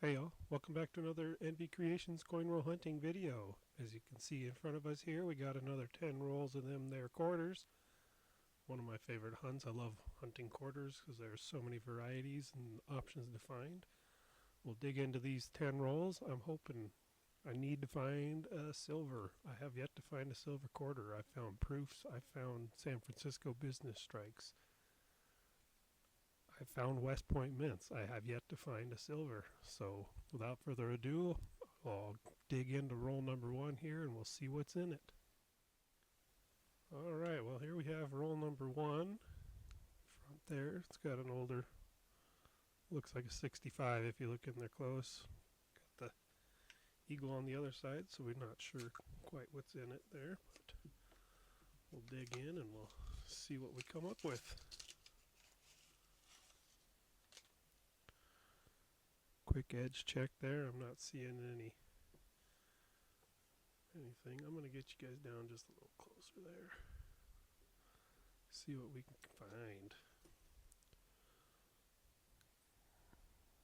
Hey y'all, welcome back to another NV Creations coin roll hunting video. As you can see in front of us here, we got another 10 rolls of them there quarters. One of my favorite hunts. I love hunting quarters because there's so many varieties and options to find. We'll dig into these 10 rolls. I'm hoping I need to find a silver. I have yet to find a silver quarter. I found proofs. I found San Francisco business strikes. I found West Point mints. I have yet to find a silver. So without further ado, I'll dig into roll number one here and we'll see what's in it. Alright, well here we have roll number one. Front there, it's got an older, looks like a 65 if you look in there close. Got the eagle on the other side, so we're not sure quite what's in it there, but we'll dig in and we'll see what we come up with. Quick edge check there. I'm not seeing anything. I'm going to get you guys down just a little closer there. See what we can find.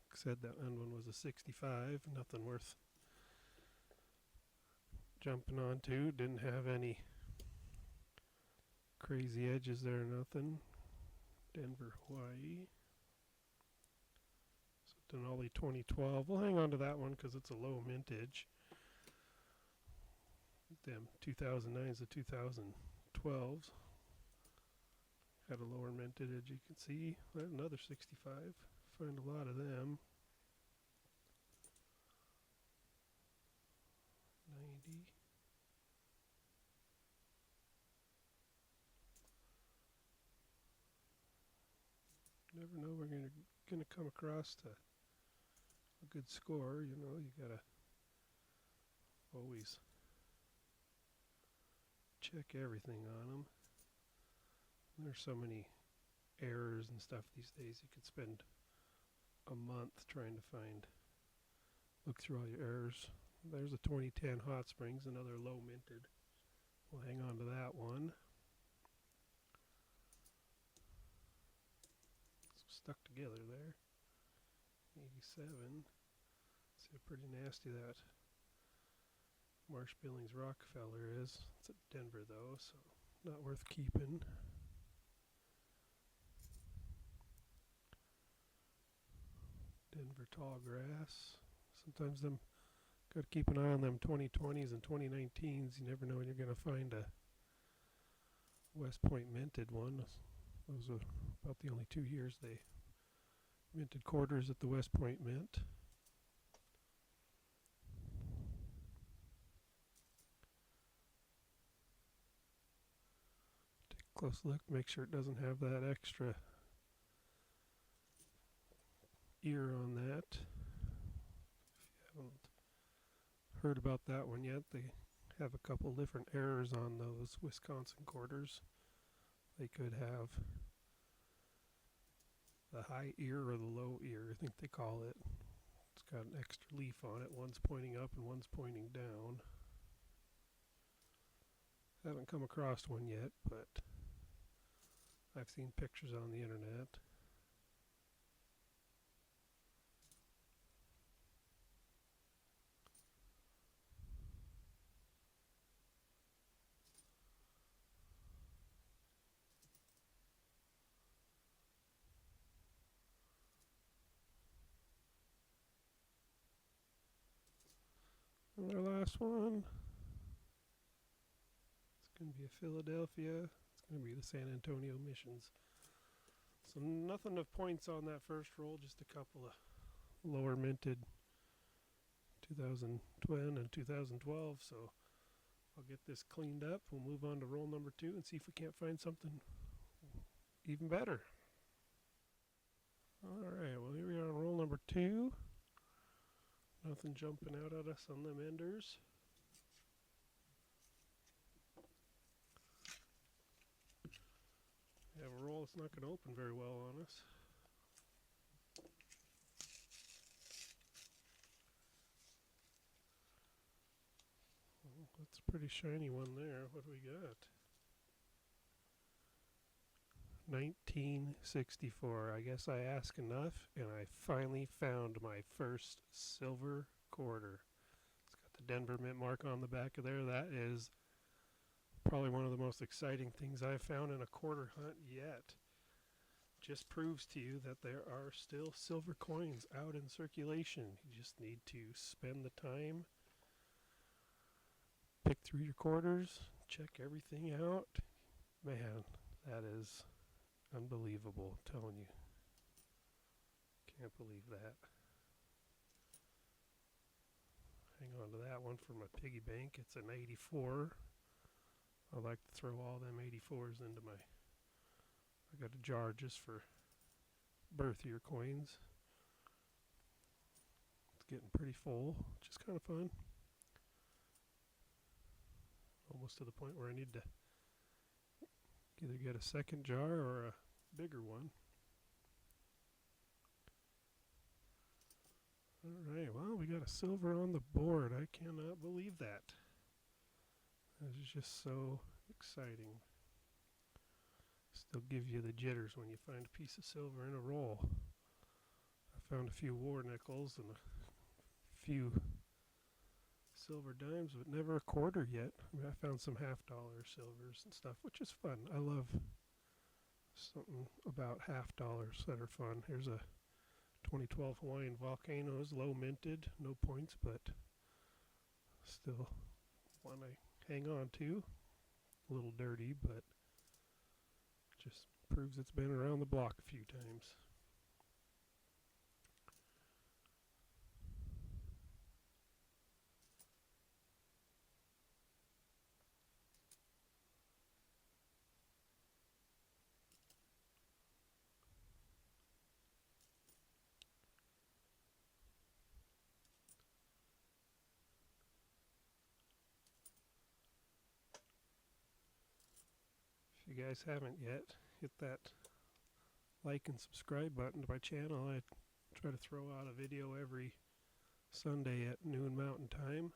Like I said, that end one was a 65. Nothing worth jumping onto. Didn't have any crazy edges there, nothing. Denver, Hawaii. So Denali 2012. We'll hang on to that one because it's a low mintage. Them 2009s to 2012s had a lower mintage, as you can see. Another 65. Find a lot of them. 90. Never know we're gonna come across a good score. You know, you gotta always check everything on them. There's so many errors and stuff these days. You could spend a month trying to look through all your errors. There's a 2010 Hot Springs, another low minted. We'll hang on to that one. It's stuck together there. 87. See how pretty nasty that Marsh Billings Rockefeller is. It's at Denver though, so not worth keeping. Denver tall grass. Sometimes them got to keep an eye on them 2020s and 2019s. You never know when you're going to find a West Point minted one. Those are about the only 2 years they minted quarters at the West Point Mint. Take a close look, make sure it doesn't have that extra ear on that. If you haven't heard about that one yet, they have a couple different errors on those Wisconsin quarters. They could have the high ear or the low ear, I think they call it. It's got an extra leaf on it. One's pointing up and one's pointing down. Haven't come across one yet, but I've seen pictures on the internet. And our last one, it's going to be a Philadelphia. It's going to be the San Antonio Missions. So nothing of points on that first roll, just a couple of lower minted 2010 and 2012. So I'll get this cleaned up. We'll move on to roll number two and see if we can't find something even better. Alright, well here we are on roll number two. Nothing jumping out at us on them enders. We have a roll that's not going to open very well on us. Well, that's a pretty shiny one there. What do we got? 1964. I guess I ask enough, and I finally found my first silver quarter. It's got the Denver Mint mark on the back of there. That is probably one of the most exciting things I've found in a quarter hunt yet. Just proves to you that there are still silver coins out in circulation. You just need to spend the time, pick through your quarters, check everything out. Man, that is unbelievable, I'm telling you. Can't believe that. Hang on to that one for my piggy bank. It's an 84. I like to throw all them 84s into my, I got a jar just for birth year coins. It's getting pretty full, which is kind of fun. Almost to the point where I need to either get a second jar or a bigger one. Alright, well, we got a silver on the board. I cannot believe that. That is just so exciting. Still gives you the jitters when you find a piece of silver in a roll. I found a few war nickels and a few silver dimes, but never a quarter yet. I mean, I found some $half-dollar silvers and stuff, which is fun. I love something about $half-dollars that are fun. Here's a 2012 Hawaiian Volcanoes, low minted, no points, but still one I hang on to. A little dirty, but just proves it's been around the block a few times. If you guys haven't yet, hit that like and subscribe button to my channel. I try to throw out a video every Sunday at noon Mountain Time.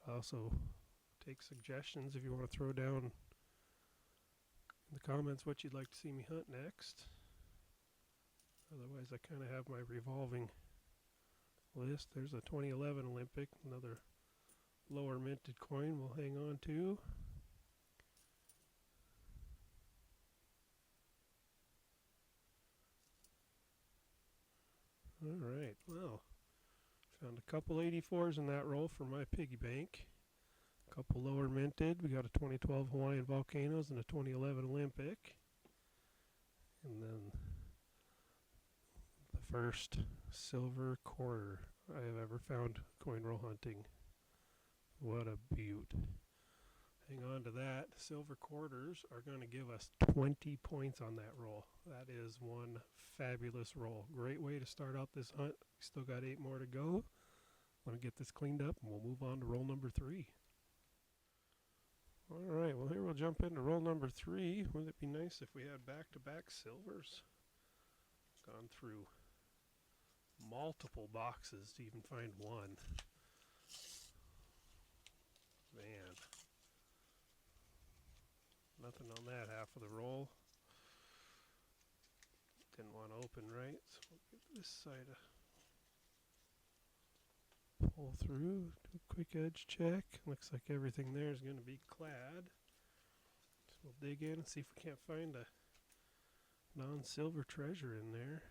I also take suggestions if you want to throw down in the comments what you'd like to see me hunt next. Otherwise, I kind of have my revolving list. There's a 2011 Olympic, another lower minted coin we'll hang on to. Alright, well, found a couple 84s in that roll for my piggy bank. A couple lower minted. We got a 2012 Hawaiian Volcanoes and a 2011 Olympic. And then the first silver quarter I have ever found coin roll hunting. What a beaut. Hang on to that. Silver quarters are going to give us 20 points on that roll. That is one fabulous roll. Great way to start out this hunt. We still got 8 more to go. Want to get this cleaned up and we'll move on to roll number 3. Alright, well here we'll jump into roll number 3. Wouldn't it be nice if we had back-to-back silvers? Gone through multiple boxes to even find one. Man. Nothing on that half of the roll. Didn't want to open right, so we'll give this side a pull through, do a quick edge check. Looks like everything there is going to be clad. So we'll dig in and see if we can't find a non-silver treasure in there.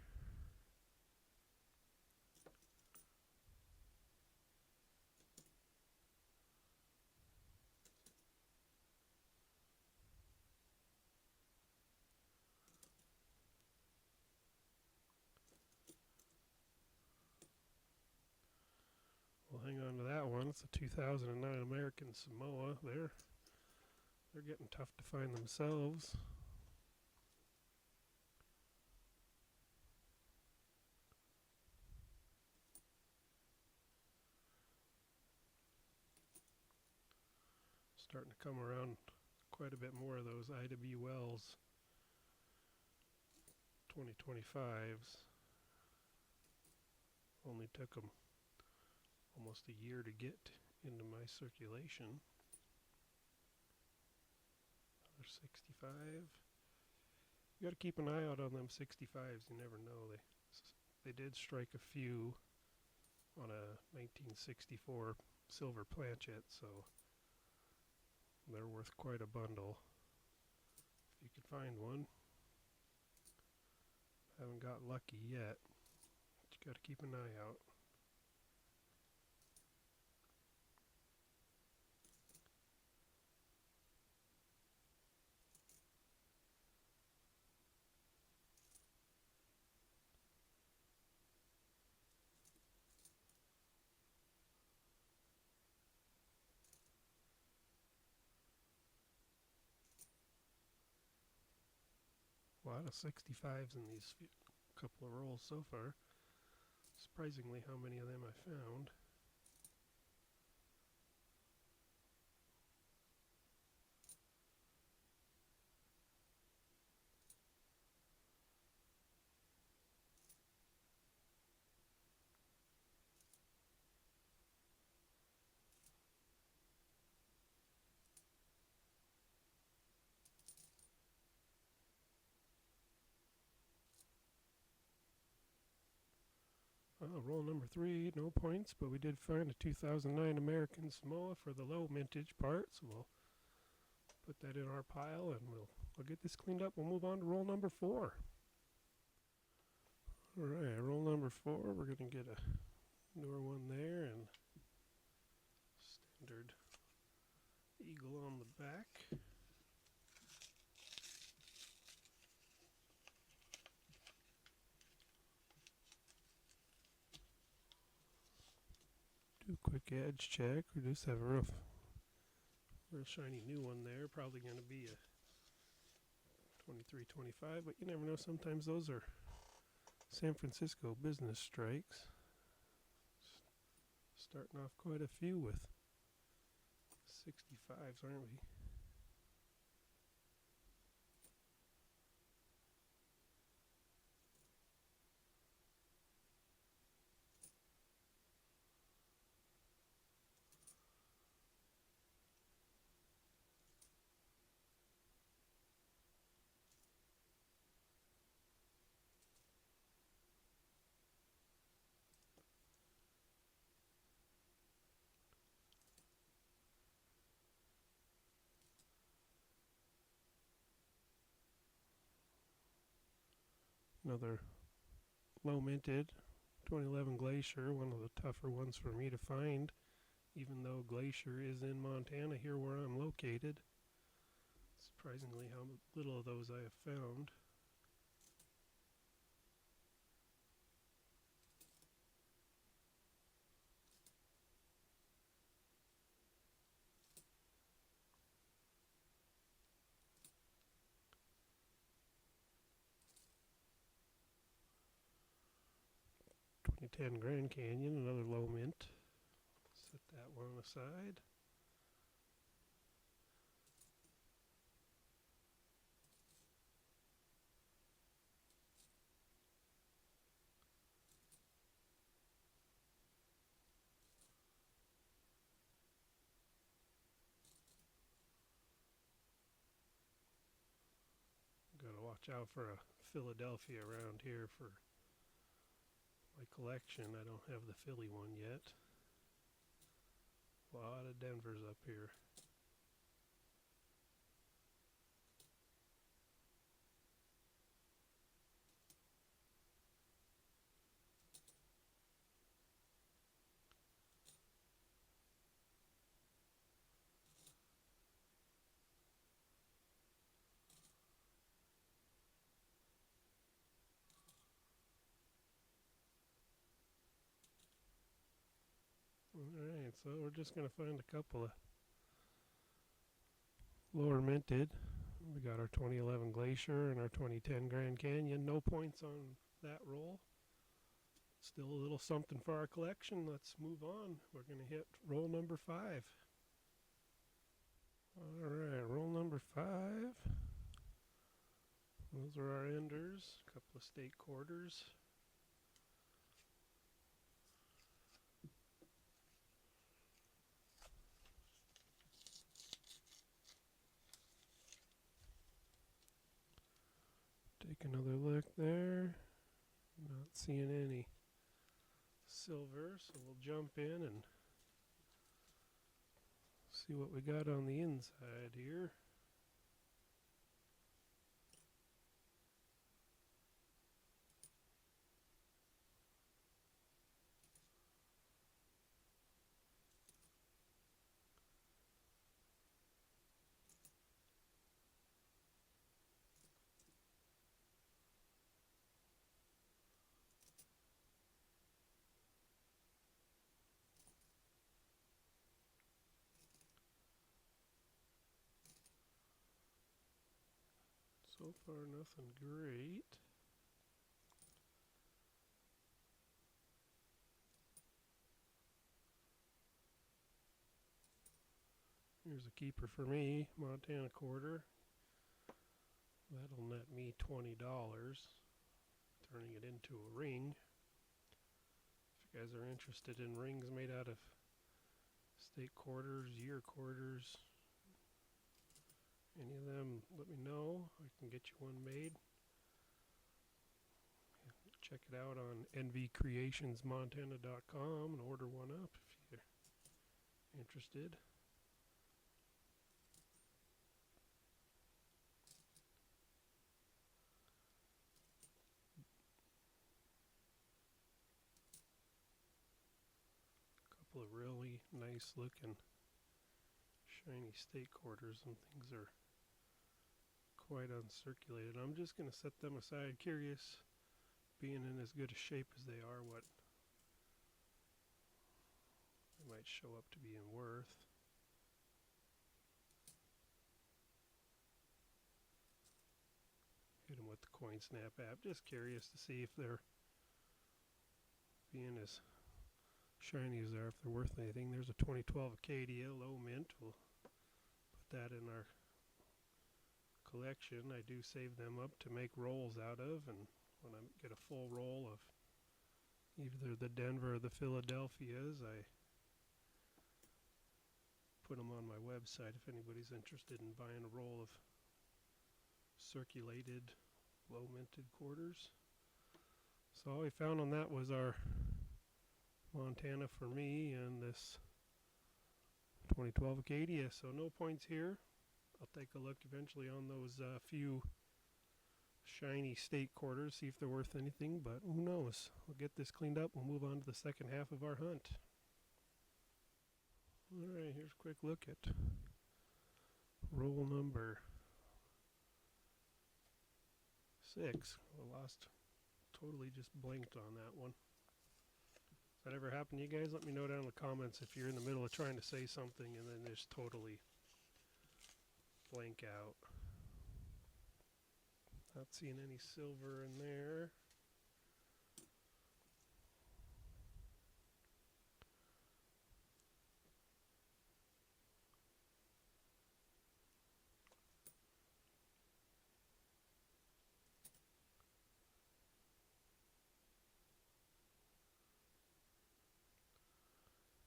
We'll hang on to that one. It's a 2009 American Samoa. They're getting tough to find themselves. Starting to come around quite a bit more of those I.W. Wells 2025s. Only took them almost a year to get into my circulation. Another 65. You got to keep an eye out on them 65s. You never know. They did strike a few on a 1964 silver planchet, so they're worth quite a bundle if you can find one. Haven't got lucky yet. But you got to keep an eye out. A lot of 65s in these couple of rolls so far. Surprisingly how many of them I found. Roll number 3, no points, but we did find a 2009 American Samoa for the low mintage part, so we'll put that in our pile and we'll get this cleaned up. We'll move on to roll number 4. Alright, roll number 4, we're going to get a newer one there and standard eagle on the back. Do a quick edge check. We just have a real shiny new one there. Probably going to be a 2325, but you never know. Sometimes those are San Francisco business strikes. Starting off quite a few with 65s, aren't we? Another low minted 2011 Glacier, one of the tougher ones for me to find, even though Glacier is in Montana, here where I'm located. Surprisingly how little of those I have found. Ten Grand Canyon, another low mint. Set that one aside. Gotta watch out for a Philadelphia around here for my collection. I don't have the Philly one yet. A lot of Denvers up here. Alright, so we're just going to find a couple of lower minted. We got our 2011 Glacier and our 2010 Grand Canyon. No points on that roll. Still a little something for our collection. Let's move on. We're going to hit roll number 5. Alright, roll number 5. Those are our enders. A couple of state quarters. Not seeing any silver, so we'll jump in and see what we got on the inside here. So far, nothing great. Here's a keeper for me, Montana quarter. That'll net me $20, turning it into a ring. If you guys are interested in rings made out of state quarters, year quarters, any of them, let me know. I can get you one made. Check it out on nvcreationsmontana.com and order one up if you're interested. Couple of really nice looking shiny state quarters, and things are quite uncirculated. I'm just going to set them aside, curious, being in as good a shape as they are, what they might show up to be in worth. Hit them with the CoinSnap app, just curious to see if they're being as shiny as they are, if they're worth anything. There's a 2012 Acadia low mint. We'll put that in our collection. I do save them up to make rolls out of, and when I get a full roll of either the Denver or the Philadelphias, I put them on my website if anybody's interested in buying a roll of circulated low minted quarters. So all we found on that was our Montana for me and this 2012 Acadia, so no points here. I'll take a look eventually on those few shiny state quarters, see if they're worth anything, but who knows. We'll get this cleaned up, we'll move on to the second half of our hunt. Alright, here's a quick look at roll number 6. I totally just blanked on that one. If that ever happened to you guys, let me know down in the comments if you're in the middle of trying to say something and then just totally blank out. Not seeing any silver in there.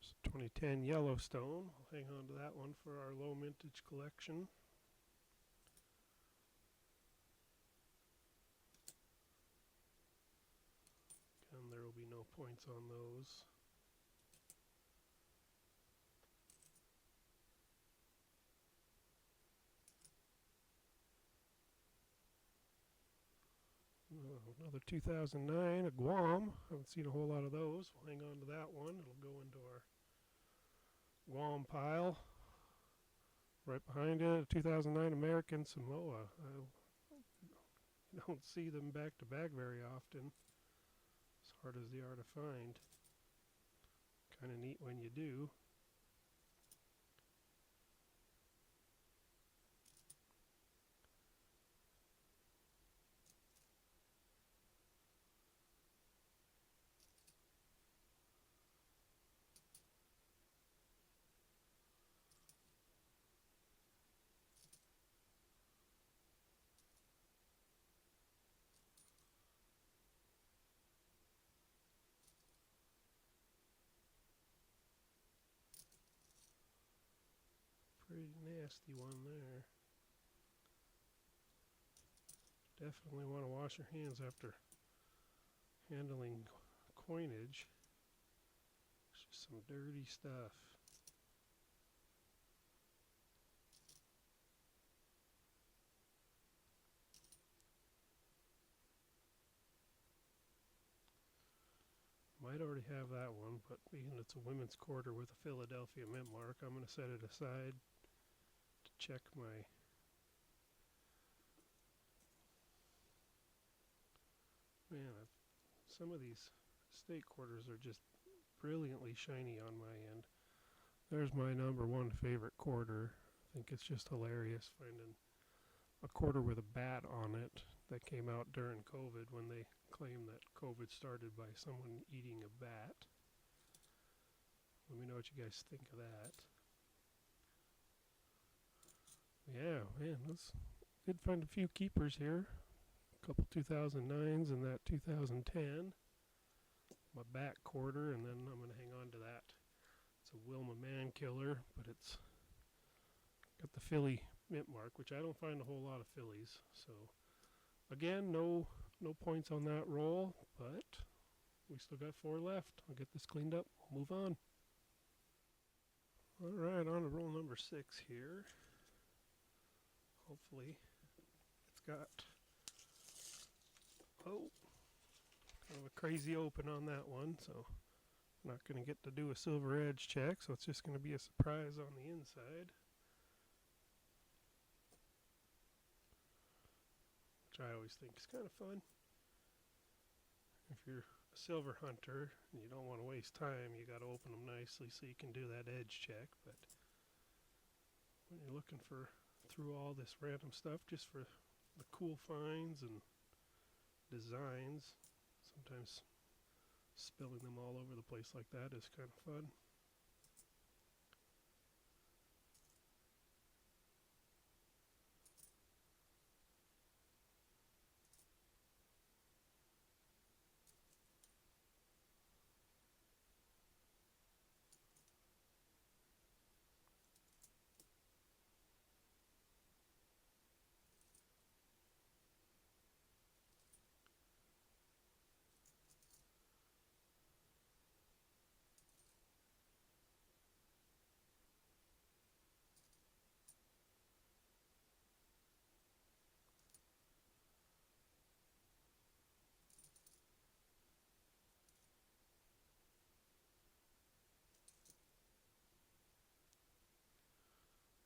It's 2010 Yellowstone. I'll hang on to that one for our low mintage collection. And there will be no points on those. Another 2009, a Guam. Haven't seen a whole lot of those. We'll hang on to that one. It'll go into our Guam pile. Right behind it, a 2009 American Samoa. I don't see them back to back very often, as hard as they are to find. Kind of neat when you do. Pretty nasty one there. Definitely want to wash your hands after handling coinage. It's just some dirty stuff. Might already have that one, but being it's a women's quarter with a Philadelphia mint mark, I'm going to set it aside to check my some of these state quarters are just brilliantly shiny on my end. There's my number one favorite quarter. I think it's just hilarious finding a quarter with a bat on it that came out during COVID when they claimed that COVID started by someone eating a bat. Let me know what you guys think of that. Yeah, man, did find a few keepers here. A couple 2009s and that 2010. My back quarter, and then I'm going to hang on to that. It's a Wilma Mankiller, but it's got the Philly mint mark, which I don't find a whole lot of Phillies. So again, no points on that roll, but we still got 4 left. I'll get this cleaned up. We'll move on. All right, on to roll number 6 here. Hopefully it's got, kind of a crazy open on that one, so I'm not going to get to do a silver edge check, so it's just going to be a surprise on the inside. Which I always think is kind of fun. If you're a silver hunter and you don't want to waste time, you got to open them nicely so you can do that edge check. But when you're looking through all this random stuff just for the cool finds and designs, sometimes spilling them all over the place like that is kind of fun.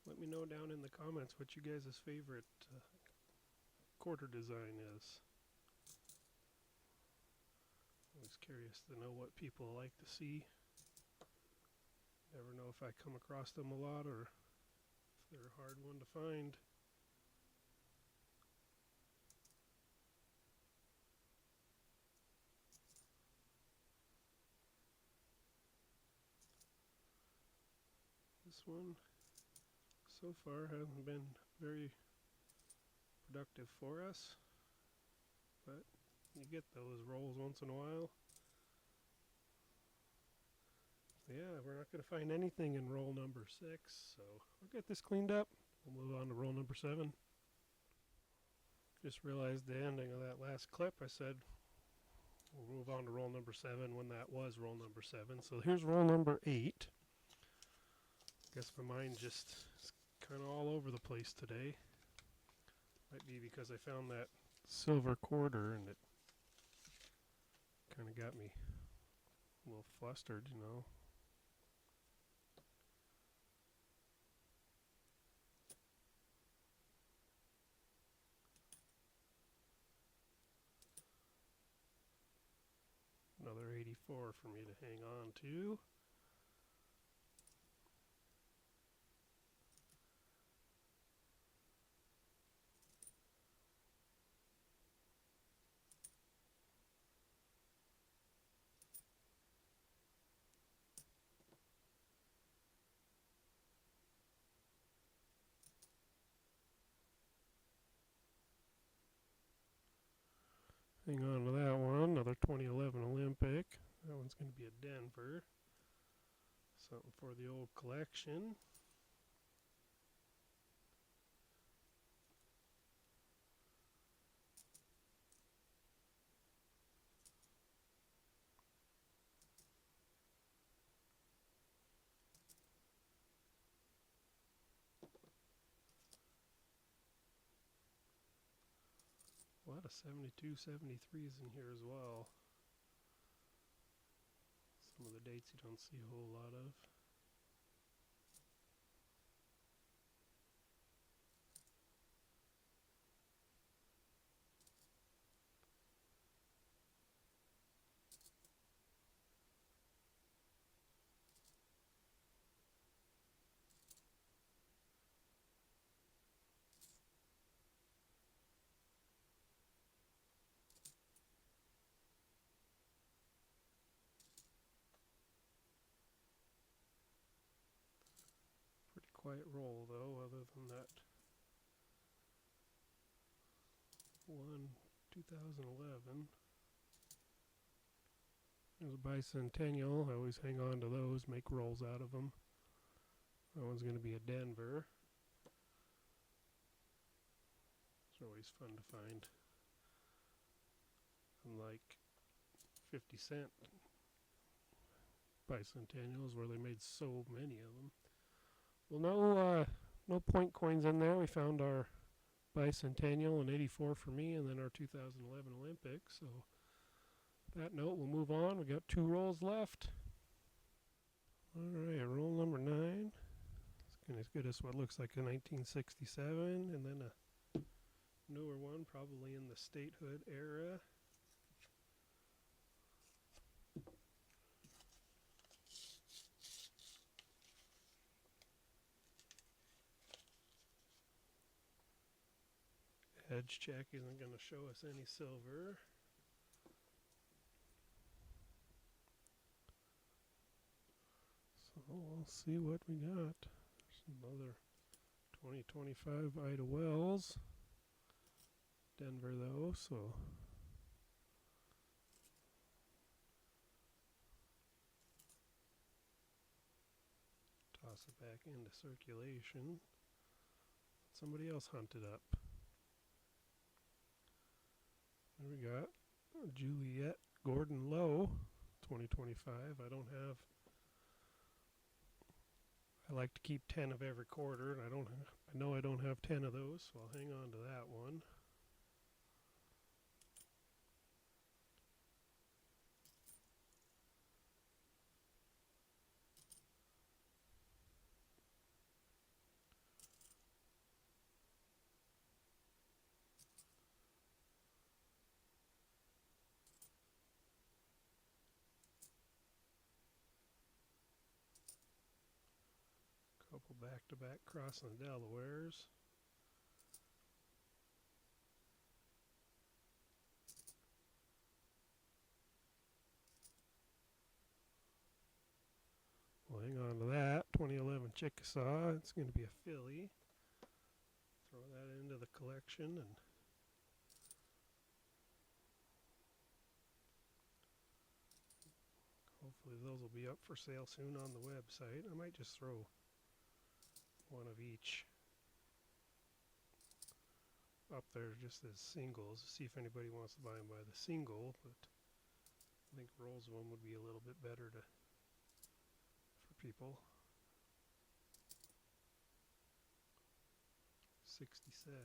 Let me know down in the comments what you guys' favorite quarter design is. Always curious to know what people like to see. Never know if I come across them a lot or if they're a hard one to find. This one so far hasn't been very productive for us, but you get those rolls once in a while. So yeah, we're not going to find anything in roll number 6, so I'll get this cleaned up. We'll move on to roll number 7. Just realized the ending of that last clip, I said we'll move on to roll number 7 when that was roll number 7. So here's roll number 8. I guess my mind just is kind of all over the place today. Might be because I found that silver quarter and it kind of got me a little flustered, you know. Another 84 for me to hang on to. Hang on to that one, another 2011 Olympic. That one's going to be a Denver. Something for the old collection. lot of 72, 73s in here as well. Some of the dates you don't see a whole lot of. Pretty quiet roll though, other than that one 2011. There's a bicentennial. I always hang on to those, make rolls out of them. That one's going to be a Denver. It's always fun to find. Unlike 50 cent bicentennials where they made so many of them. Well, no point coins in there. We found our bicentennial in '84 for me, and then our 2011 Olympics. So that note, we'll move on. We got 2 rolls left. All right, roll number 9. It's going to get us what looks like a 1967, and then a newer one, probably in the statehood era. Edge check isn't going to show us any silver. So we'll see what we got. There's another 2025 Ida Wells. Denver though, so toss it back into circulation. Somebody else hunt it up. There we got Juliet Gordon Lowe, 2025. I like to keep 10 of every quarter, and I know I don't have 10 of those, so I'll hang on to that one. Couple back-to-back crossing the Delawares. We'll hang on to that. 2011 Chickasaw. It's going to be a filly. Throw that into the collection, and hopefully those will be up for sale soon on the website. I might just throw one of each up there just as singles, see if anybody wants to buy them by the single, but I think rolls of them would be a little bit better for people. 67.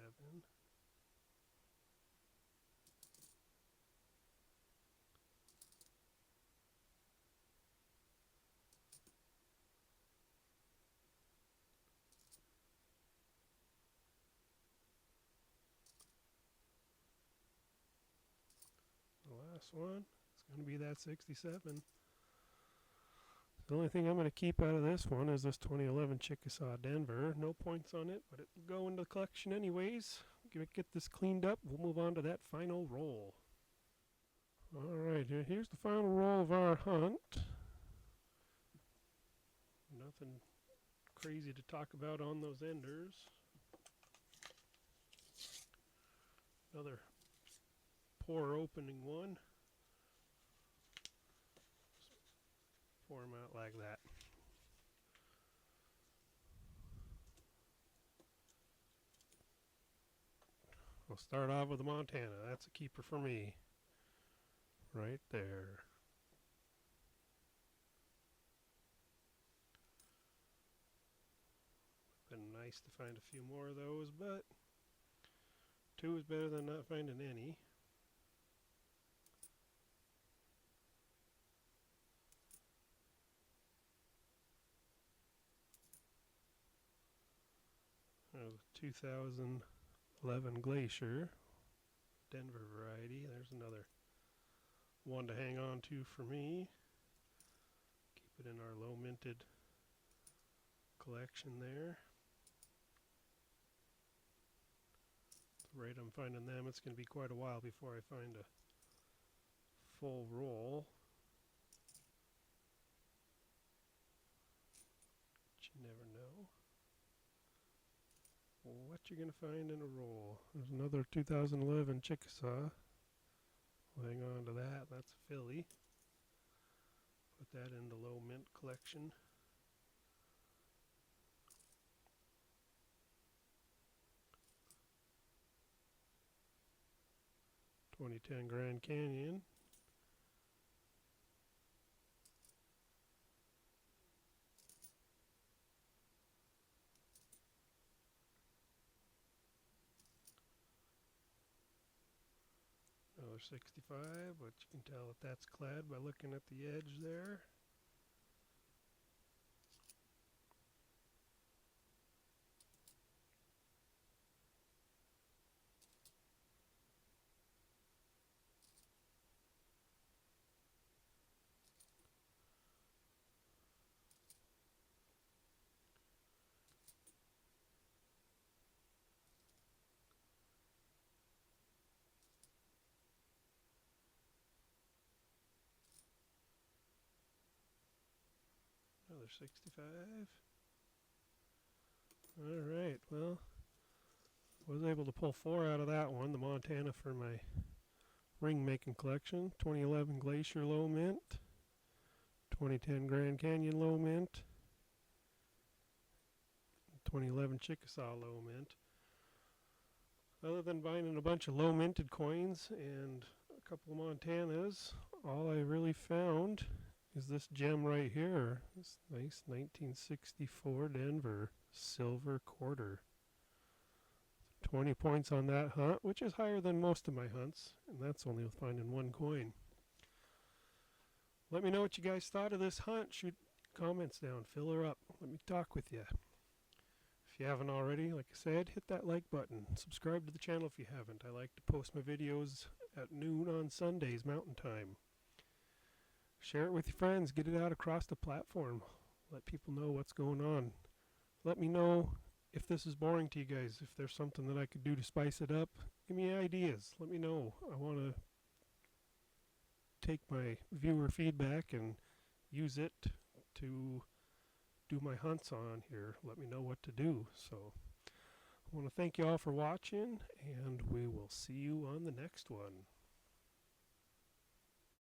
Last one, it's going to be that 67. The only thing I'm going to keep out of this one is this 2011 Chickasaw Denver. No points on it, but it will go into the collection anyways. Get this cleaned up. We'll move on to that final roll. Alright, here's the final roll of our hunt. Nothing crazy to talk about on those enders. Another poor opening one. Pour them out like that. We'll start off with the Montana. That's a keeper for me. Right there. Been nice to find a few more of those, but 2 is better than not finding any. There's a 2011 Glacier, Denver variety. There's another one to hang on to for me. Keep it in our low minted collection there. At the rate I'm finding them, it's going to be quite a while before I find a full roll. But you never know what you're going to find in a roll. There's another 2011 Chickasaw. We'll hang on to that. That's a filly. Put that in the low mint collection. '2010 Grand Canyon. Another 65, but you can tell that that's clad by looking at the edge there. Another 65. Alright, well, was able to pull 4 out of that one, the Montana for my ring making collection. 2011 Glacier Low Mint, 2010 Grand Canyon Low Mint, 2011 Chickasaw Low Mint. Other than finding a bunch of low minted coins and a couple of Montanas, all I really found is this gem right here. This nice 1964 Denver silver quarter. 20 points on that hunt, which is higher than most of my hunts, and that's only with finding one coin. Let me know what you guys thought of this hunt. Shoot comments down, fill her up, let me talk with you. If you haven't already, like I said, hit that like button. Subscribe to the channel if you haven't. I like to post my videos at noon on Sundays, Mountain Time. Share it with your friends. Get it out across the platform. Let people know what's going on. Let me know if this is boring to you guys. If there's something that I could do to spice it up, give me ideas. Let me know. I want to take my viewer feedback and use it to do my hunts on here. Let me know what to do. So I want to thank you all for watching, and we will see you on the next one.